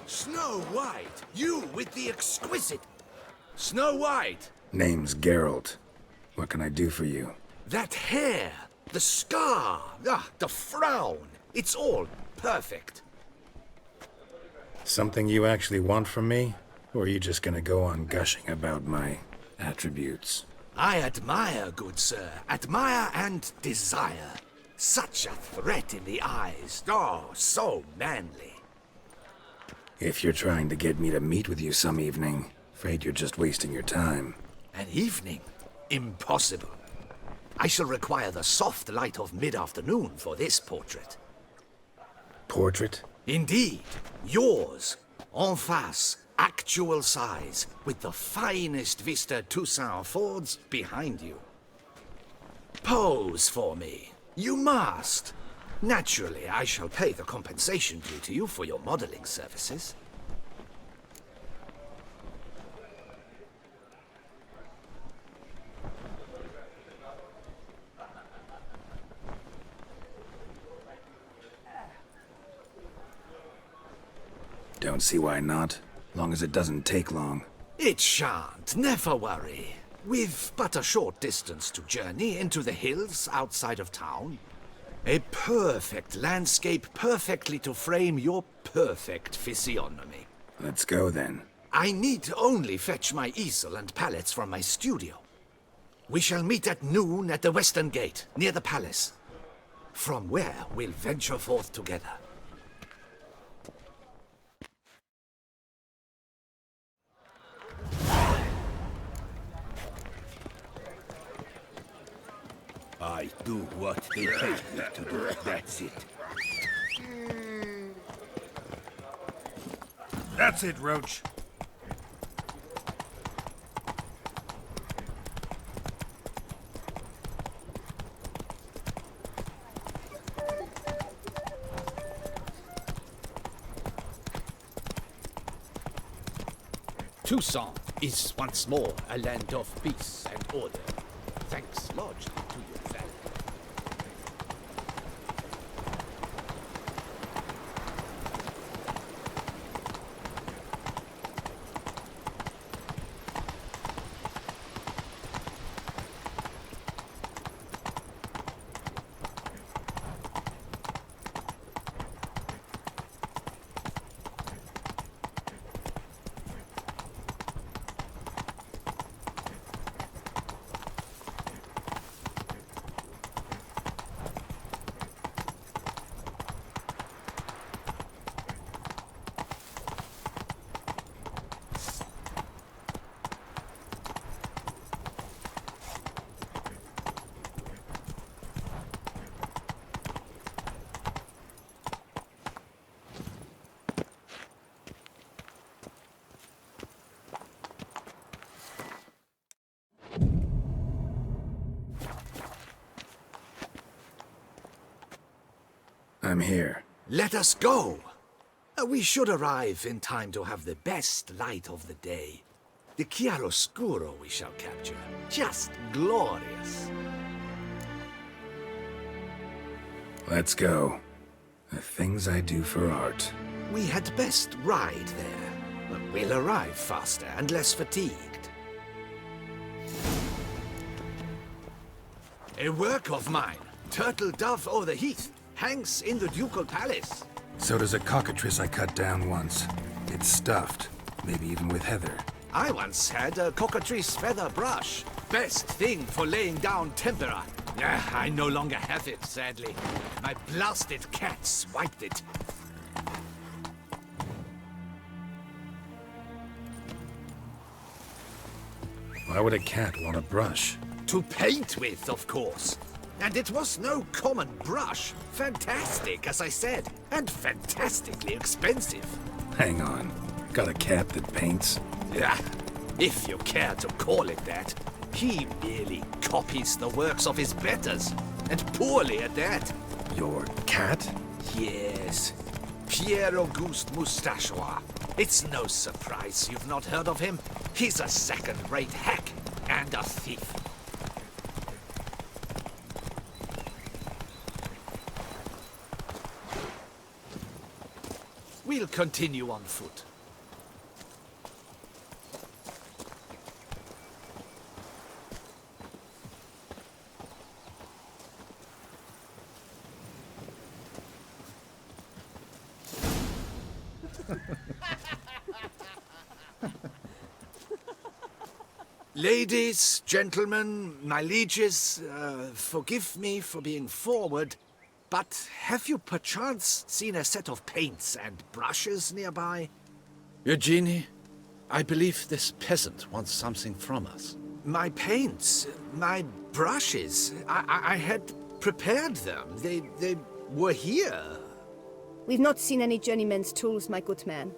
Snow White! You with the exquisite... Snow White! Name's Geralt. What can I do for you? That hair! The scar! The frown! It's all perfect. Something you actually want from me? Or are you just gonna go on gushing about my attributes? I admire, good sir. Admire and desire. Such a threat in the eyes. Oh, so manly. If you're trying to get me to meet with you some evening, afraid you're just wasting your time. An evening? Impossible. I shall require the soft light of mid-afternoon for this portrait. Portrait? Indeed. Yours. En face. Actual size. With the finest vista Toussaint affords behind you. Pose for me. You must. Naturally, I shall pay the compensation due to you for your modeling services. Don't see why not. Long as it doesn't take long. It shan't, never worry. We've but a short distance to journey into the hills outside of town. A perfect landscape perfectly to frame your perfect physiognomy. Let's go then. I need only fetch my easel and palettes from my studio. We shall meet at noon at the western gate, near the palace. From where we'll venture forth together. I do what they pay me to do, that's it. That's it, Roach. Toussaint is once more a land of peace and order. Thanks largely to your valor. I'm here. Let us go! We should arrive in time to have the best light of the day. The chiaroscuro we shall capture. Just glorious. Let's go. The things I do for art. We had best ride there. We'll arrive faster and less fatigued. A work of mine, Turtle Dove o'er the Heath, hangs in the ducal palace. So does a cockatrice I cut down once. It's stuffed, maybe even with heather. I once had a cockatrice feather brush. Best thing for laying down tempera. I no longer have it, sadly. My blasted cat swiped it. Why would a cat want a brush? To paint with, of course. And it was no common brush. Fantastic, as I said, and fantastically expensive. Hang on. Got a cat that paints? Yeah, if you care to call it that. He merely copies the works of his betters, and poorly at that. Your cat? Yes, Pierre-Auguste Moustachois. It's no surprise you've not heard of him. He's a second-rate hack and a thief. We'll continue on foot. Ladies, gentlemen, my lieges, forgive me for being forward, but have you perchance seen a set of paints and brushes nearby? Eugenie, I believe this peasant wants something from us. My paints, my brushes, I had prepared them. They were here. We've not seen any journeyman's tools, my good man.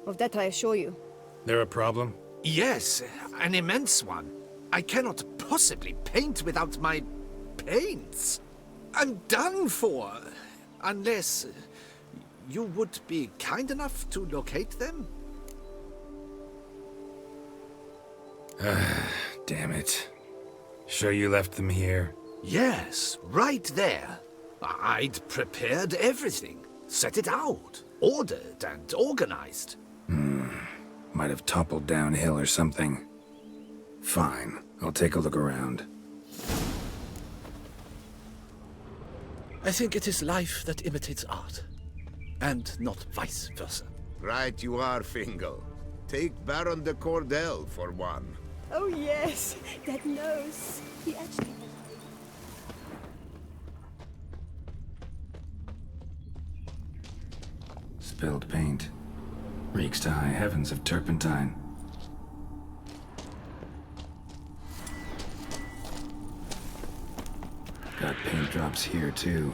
Of that I assure you. There a problem? Yes, an immense one. I cannot possibly paint without my paints. I'm done for. Unless you would be kind enough to locate them? Damn it. Sure you left them here? Yes, right there. I'd prepared everything. Set it out. Ordered and organized. Might have toppled downhill or something. Fine, I'll take a look around. I think it is life that imitates art, and not vice versa. Right you are, Fingal. Take Baron de Cordel for one. Oh yes, that nose. He actually... Spilled paint. Reeks to high heavens of turpentine. Got paint drops here, too.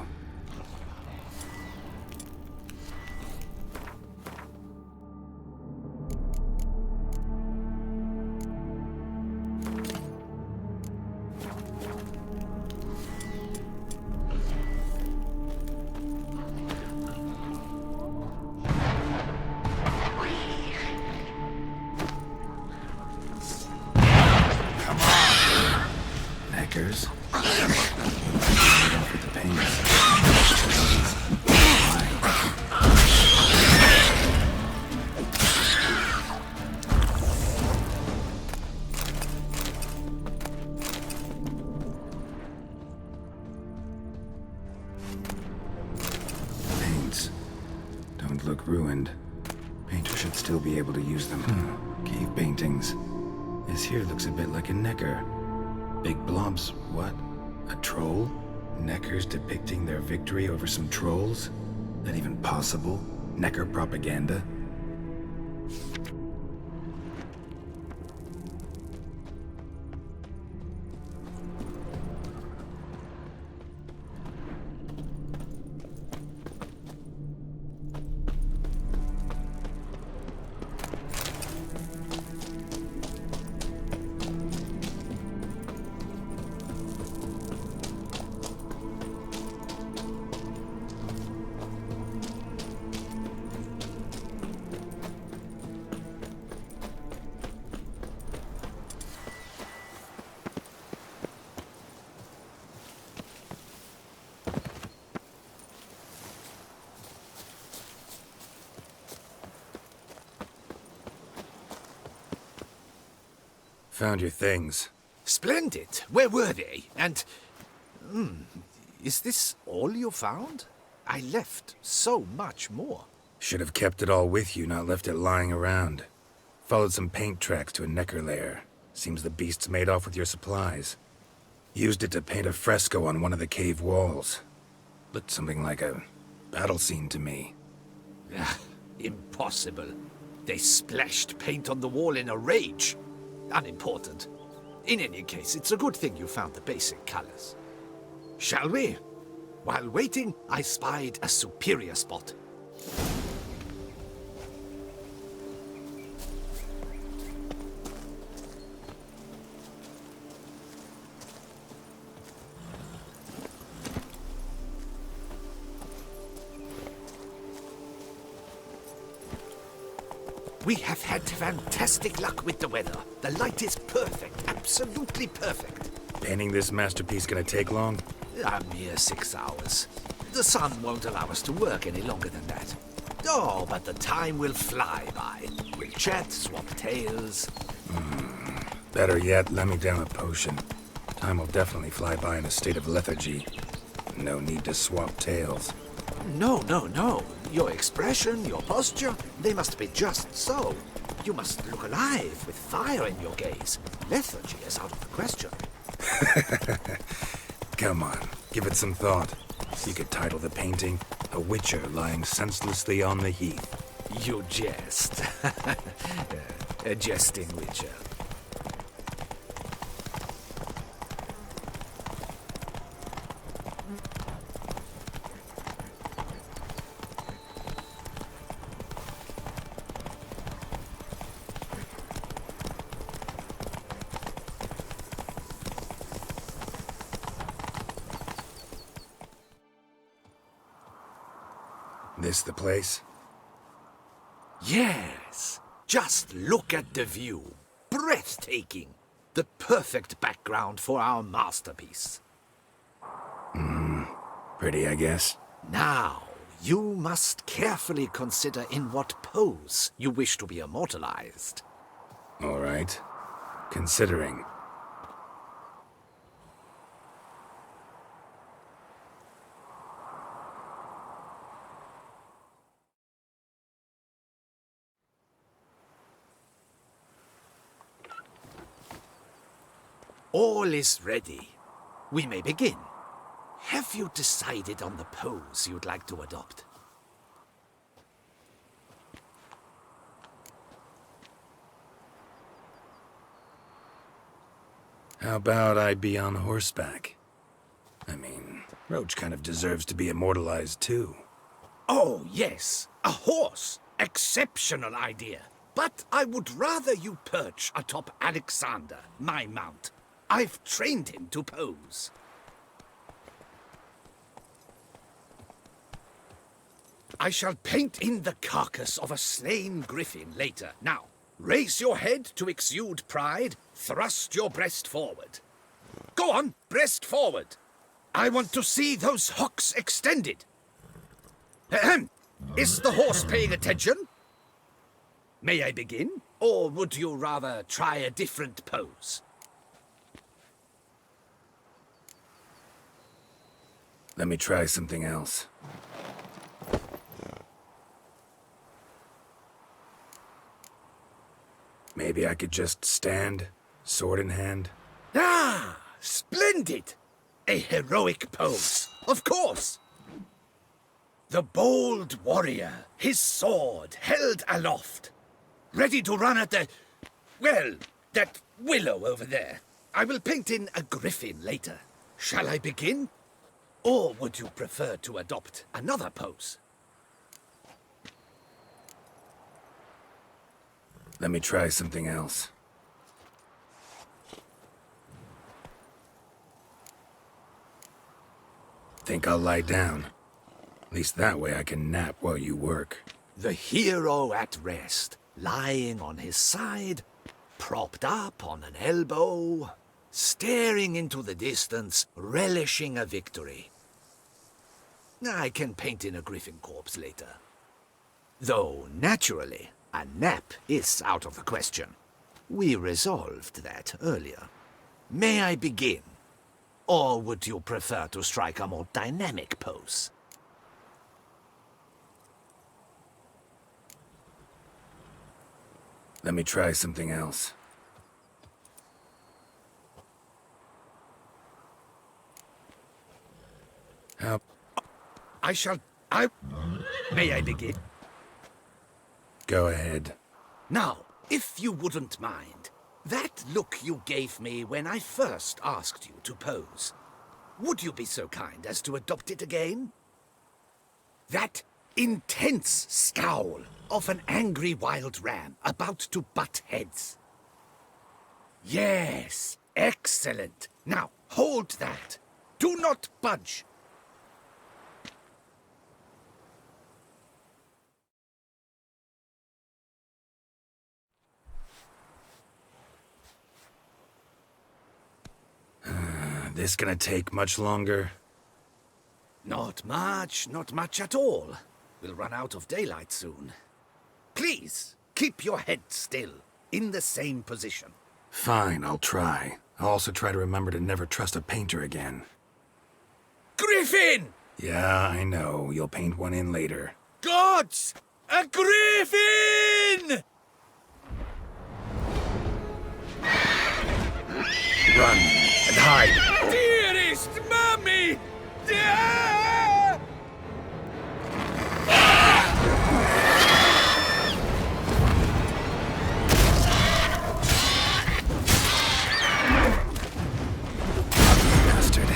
Neckers. Right off with the paints. Paints. Don't look ruined. Painter should still be able to use them. Cave paintings. This here looks a bit like a necker. Big blobs, what? A troll? Neckers depicting their victory over some trolls? That even possible? Necker propaganda? Found your things. Splendid. Where were they? And... is this all you found? I left so much more. Should have kept it all with you, not left it lying around. Followed some paint tracks to a necker lair. Seems the beast's made off with your supplies. Used it to paint a fresco on one of the cave walls. Looked something like a battle scene to me. Impossible. They splashed paint on the wall in a rage. Unimportant. In any case, it's a good thing you found the basic colors. Shall we? While waiting, I spied a superior spot. We have had fantastic luck with the weather. The light is perfect, absolutely perfect. Painting this masterpiece gonna take long? A mere 6 hours. The sun won't allow us to work any longer than that. Oh, but the time will fly by. We'll chat, swap tales. Better yet, let me down a potion. Time will definitely fly by in a state of lethargy. No need to swap tales. No, no, no. Your expression, your posture, they must be just so. You must look alive with fire in your gaze. Lethargy is out of the question. Come on, give it some thought. You could title the painting, A Witcher Lying Senselessly on the Heath. You jest. A jesting witcher. This the place? Yes. Just look at the view. Breathtaking. The perfect background for our masterpiece. Pretty, I guess. Now, you must carefully consider in what pose you wish to be immortalized. All right. Considering. All is ready. We may begin. Have you decided on the pose you'd like to adopt? How about I be on horseback? I mean, Roach kind of deserves to be immortalized too. Oh, yes. A horse. Exceptional idea. But I would rather you perch atop Alexander, my mount. I've trained him to pose. I shall paint in the carcass of a slain griffin later. Now, raise your head to exude pride. Thrust your breast forward. Go on, breast forward. I want to see those hocks extended. Ahem. Is the horse paying attention? May I begin? Or would you rather try a different pose? Let me try something else. Maybe I could just stand, sword in hand. Ah, splendid! A heroic pose, of course. The bold warrior, his sword held aloft, ready to run at that willow over there. I will paint in a griffin later. Shall I begin? Or would you prefer to adopt another pose? Let me try something else. Think I'll lie down. At least that way I can nap while you work. The hero at rest, lying on his side, propped up on an elbow, staring into the distance, relishing a victory. I can paint in a griffin corpse later. Though, naturally, a nap is out of the question. We resolved that earlier. May I begin? Or would you prefer to strike a more dynamic pose? Let me try something else. How? May I begin? Go ahead. Now, if you wouldn't mind, that look you gave me when I first asked you to pose, would you be so kind as to adopt it again? That intense scowl of an angry wild ram about to butt heads. Yes, excellent. Now, hold that. Do not budge. This gonna take much longer? Not much at all. We'll run out of daylight soon. Please, keep your head still, in the same position. Fine, I'll try. I'll also try to remember to never trust a painter again. Griffin! Yeah, I know. You'll paint one in later. Gods! A griffin! Run and hide! Dearest Mummy! Ah! Bastard.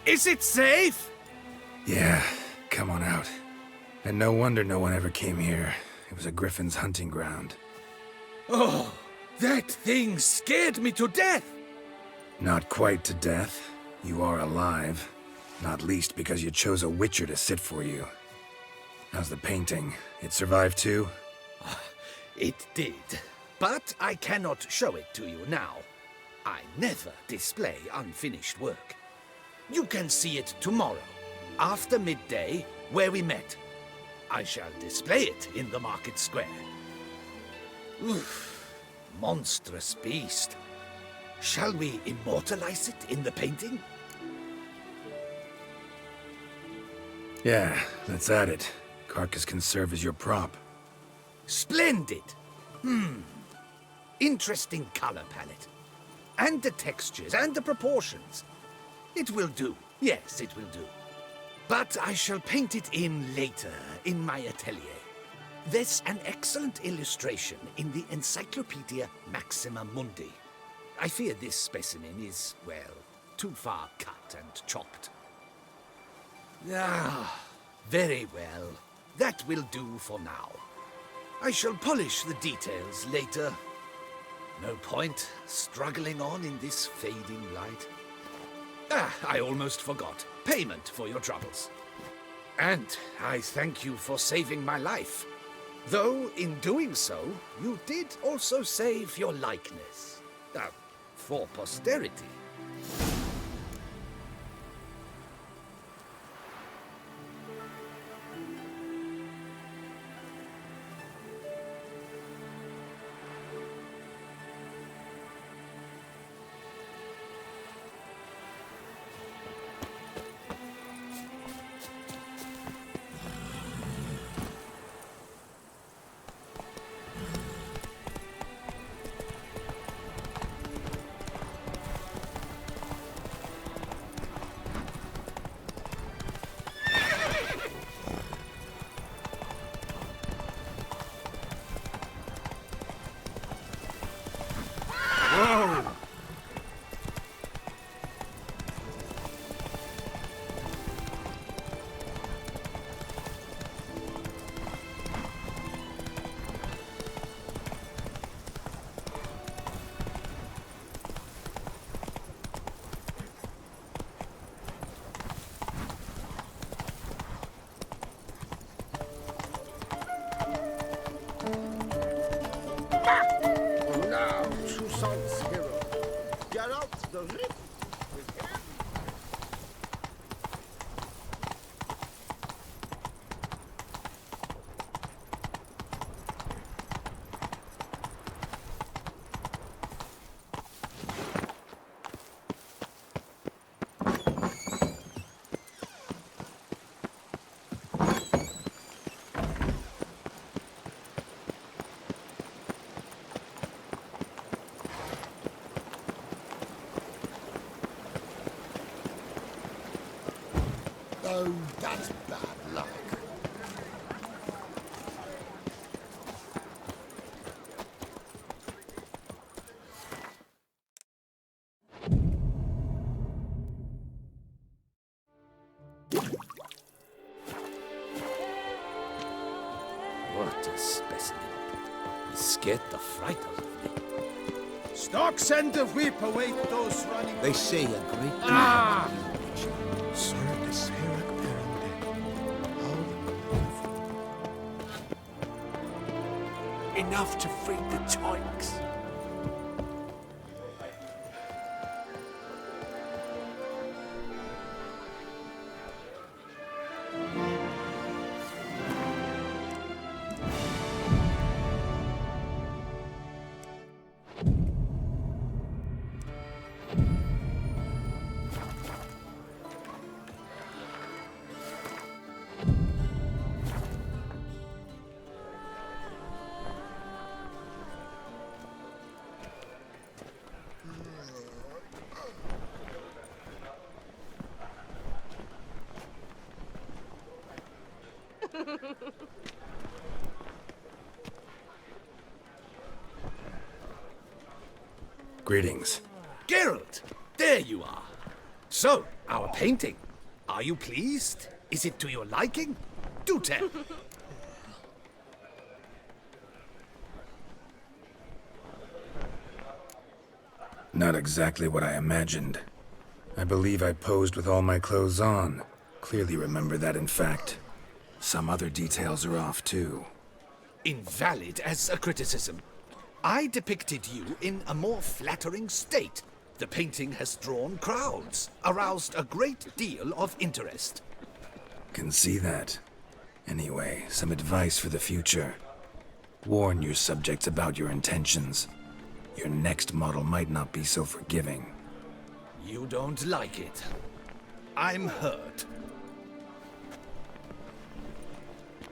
Is it safe? Yeah, come on out. And no wonder no one ever came here. It was a griffin's hunting ground. Oh, that thing scared me to death. Not quite to death. You are alive. Not least because you chose a witcher to sit for you. How's the painting? It survived too? It did. But I cannot show it to you now. I never display unfinished work. You can see it tomorrow, after midday, where we met. I shall display it in the market square. Oof, monstrous beast. Shall we immortalize it in the painting? Yeah, let's add it. Carcass can serve as your prop. Splendid! Interesting color palette. And the textures and the proportions. It will do. Yes, it will do. But I shall paint it in later, in my atelier. There's an excellent illustration in the Encyclopedia Maxima Mundi. I fear this specimen is, well, too far cut and chopped. Ah, very well. That will do for now. I shall polish the details later. No point struggling on in this fading light. Ah, I almost forgot. Payment for your troubles. And I thank you for saving my life. Though, in doing so, you did also save your likeness. For posterity. Now, Toussaint's hero. Get out the rift with him. Oh, that's bad luck. What a specimen. He scared the fright out of me. Stocks and the whip await those running. They say a great deal. Ah! Sir, the Spheric Perinde. How Enough to free the toiks. Greetings. Geralt, there you are. So, our painting. Are you pleased? Is it to your liking? Do tell. Not exactly what I imagined. I believe I posed with all my clothes on. Clearly remember that, in fact. Some other details are off, too. Invalid as a criticism. I depicted you in a more flattering state. The painting has drawn crowds, aroused a great deal of interest. Can see that. Anyway, some advice for the future. Warn your subjects about your intentions. Your next model might not be so forgiving. You don't like it. I'm hurt.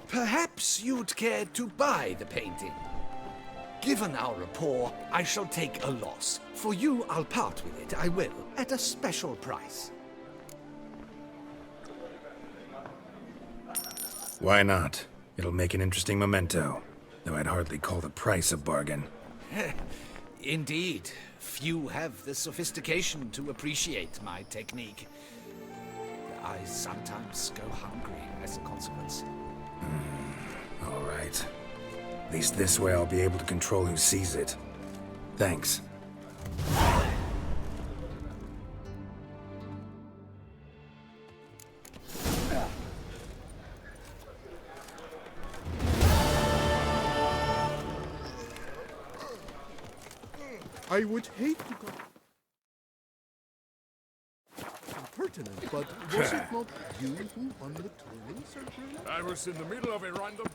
Perhaps you'd care to buy the painting. Given our rapport, I shall take a loss. For you, I'll part with it, I will, at a special price. Why not? It'll make an interesting memento, though I'd hardly call the price a bargain. Indeed, few have the sophistication to appreciate my technique. I sometimes go hungry as a consequence. All right. At least this way I'll be able to control who sees it. Thanks. I would hate to go... Impertinent, but was it not you who won the tournament, Sir Bruno? I was in the middle of a random...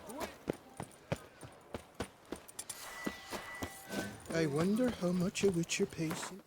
I wonder how much a witcher pays you.